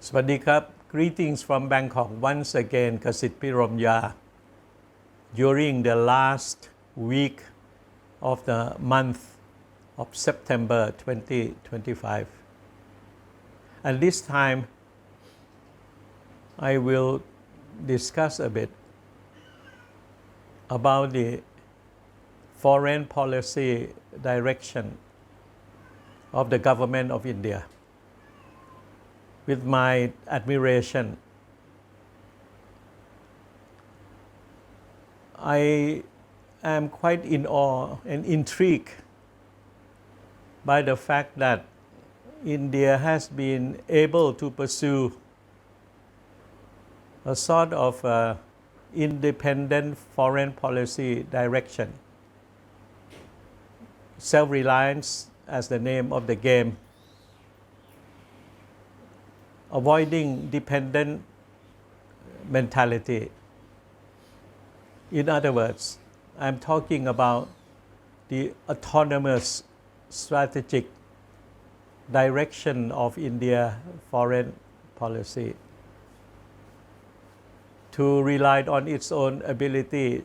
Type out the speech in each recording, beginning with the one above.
สวัสดีครับ Greetings from Bangkok once again Kasit Piromya during the last week of the month of September 2025 and this time I will discuss a bit about the foreign policy direction of the government of India. With my admiration, I am quite in awe and intrigued by the fact that India has been able to pursue a sort of independent foreign policy direction. Self-reliance as the name of the game. Avoiding dependent mentality. In other words, I'm talking about the autonomous strategic direction of India foreign policy to rely on its own ability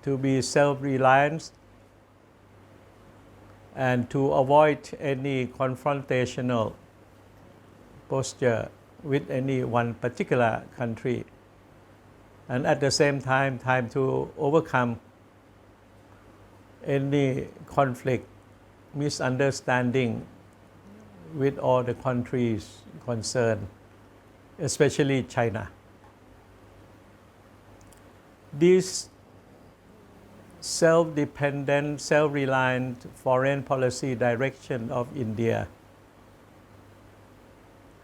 to be self-reliant and to avoid any confrontational posture with any one particular country, and at the same time to overcome any conflict, misunderstanding with all the countries concerned, especially China. This self-dependent, self-reliant foreign policy direction of India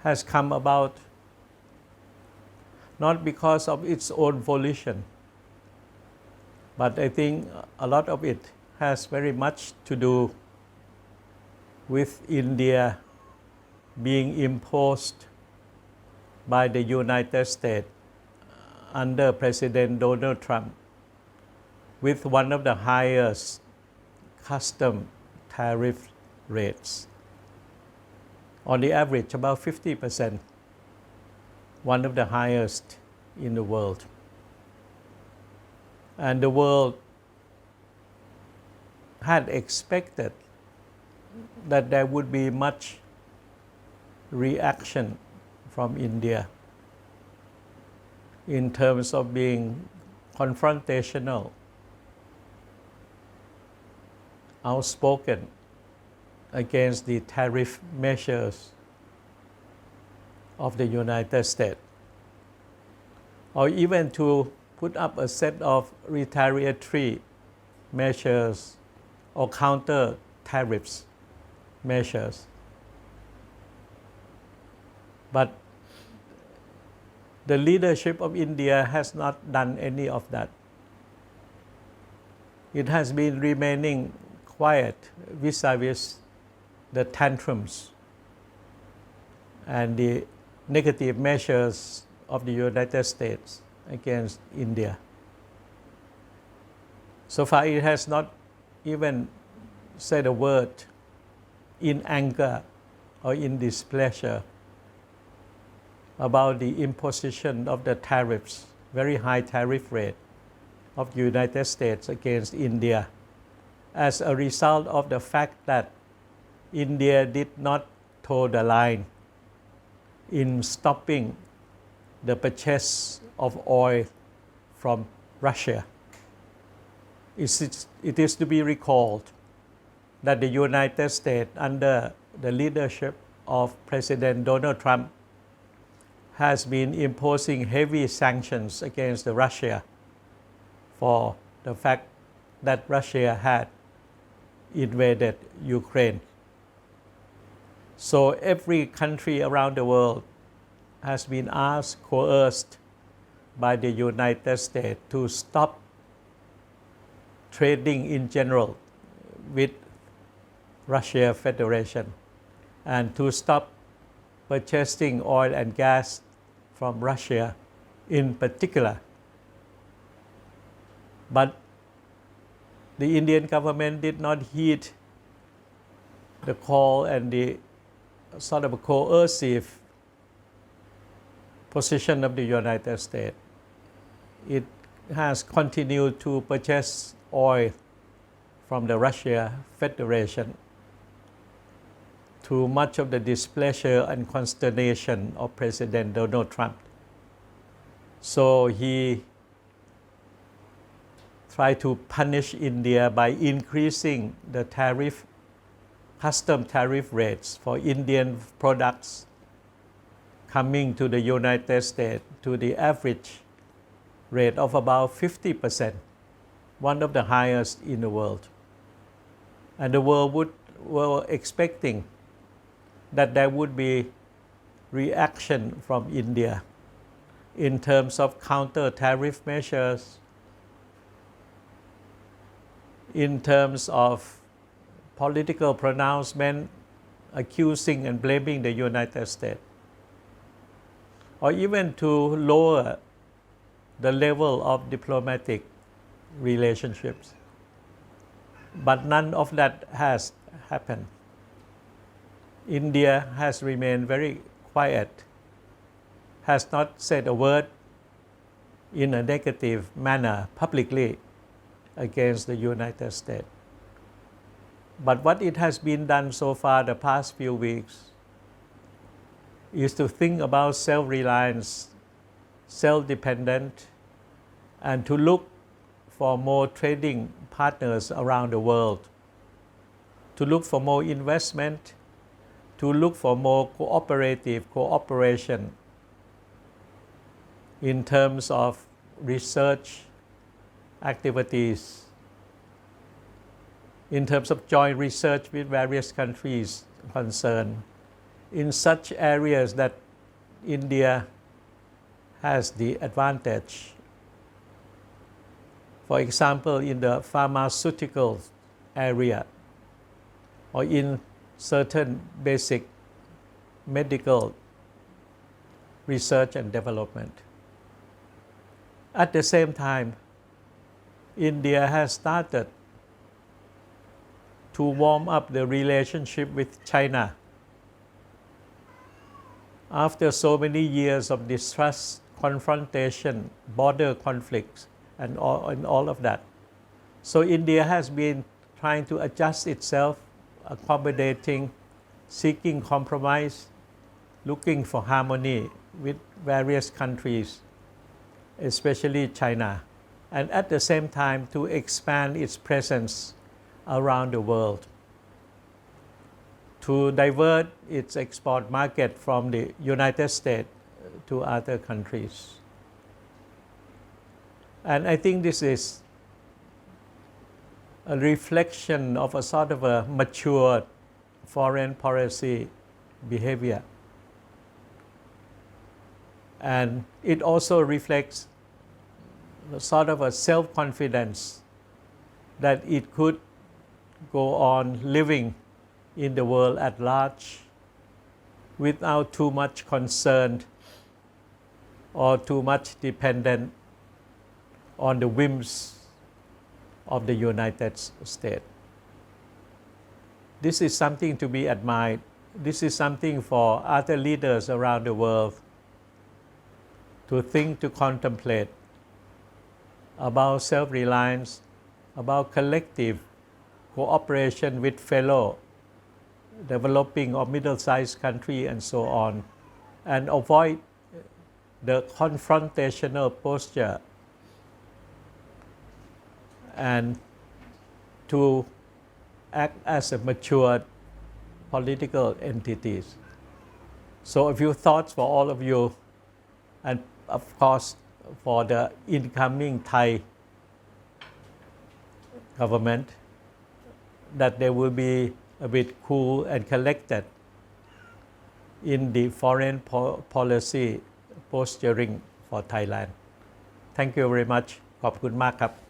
has come about not because of its own volition, but I think a lot of it has very much to do with India being imposed by the United States under President Donald Trump with one of the highest custom tariff rates. On the average, about 50%, one of the highest in the world. And the world had expected that there would be much reaction from India in terms of being confrontational, outspoken against the tariff measures of the United States, or even to put up a set of retaliatory measures or counter tariffs measures. But the leadership of India has not done any of that. It has been remaining quiet vis-a-vis the tantrums and the negative measures of the United States against India. So far, it has not even said a word in anger or in displeasure about the imposition of the tariffs, very high tariff rate of the United States against India, as a result of the fact that India did not toe the line in stopping the purchase of oil from Russia. It is to be recalled that the United States, under the leadership of President Donald Trump, has been imposing heavy sanctions against Russia for the fact that Russia had invaded Ukraine. So every country around the world has been asked, coerced by the United States to stop trading in general with Russia Federation and to stop purchasing oil and gas from Russia in particular. But the Indian government did not heed the call and the sort of coercive position of the United States. It has continued to purchase oil from the Russia Federation to much of the displeasure and consternation of President Donald Trump. So he tried to punish India by increasing the custom tariff rates for Indian products coming to the United States to the average rate of about 50%, one of the highest in the world. And the world were expecting that there would be reaction from India in terms of counter tariff measures, in terms of political pronouncement accusing and blaming the United States, or even to lower the level of diplomatic relationships. But none of that has happened. India has remained very quiet, has not said a word in a negative manner publicly against the United States. But what it has been done so far the past few weeks is to think about self-reliance, self-dependent, and to look for more trading partners around the world, to look for more investment, to look for more cooperation in terms of research activities, in terms of joint research with various countries concerned, in such areas that India has the advantage. For example, in the pharmaceutical area, or in certain basic medical research and development. At the same time, India has started to warm up the relationship with China. After so many years of distrust, confrontation, border conflicts, and all of that. So India has been trying to adjust itself, accommodating, seeking compromise, looking for harmony with various countries, especially China, and at the same time to expand its presence around the world, to divert its export market from the United States to other countries. And I think this is a reflection of a sort of a mature foreign policy behavior. And it also reflects a sort of a self-confidence that it could go on living in the world at large without too much concern or too much dependent on the whims of the United States. This is something to be admired. This is something for other leaders around the world to think, to contemplate about self-reliance, about collective cooperation with fellow developing or middle-sized country and so on, and avoid the confrontational posture and to act as a mature political entities. So a few thoughts for all of you, and of course for the incoming Thai government, that they will be a bit cool and collected in the foreign policy posturing for Thailand. Thank you very much. ขอบคุณมากครับ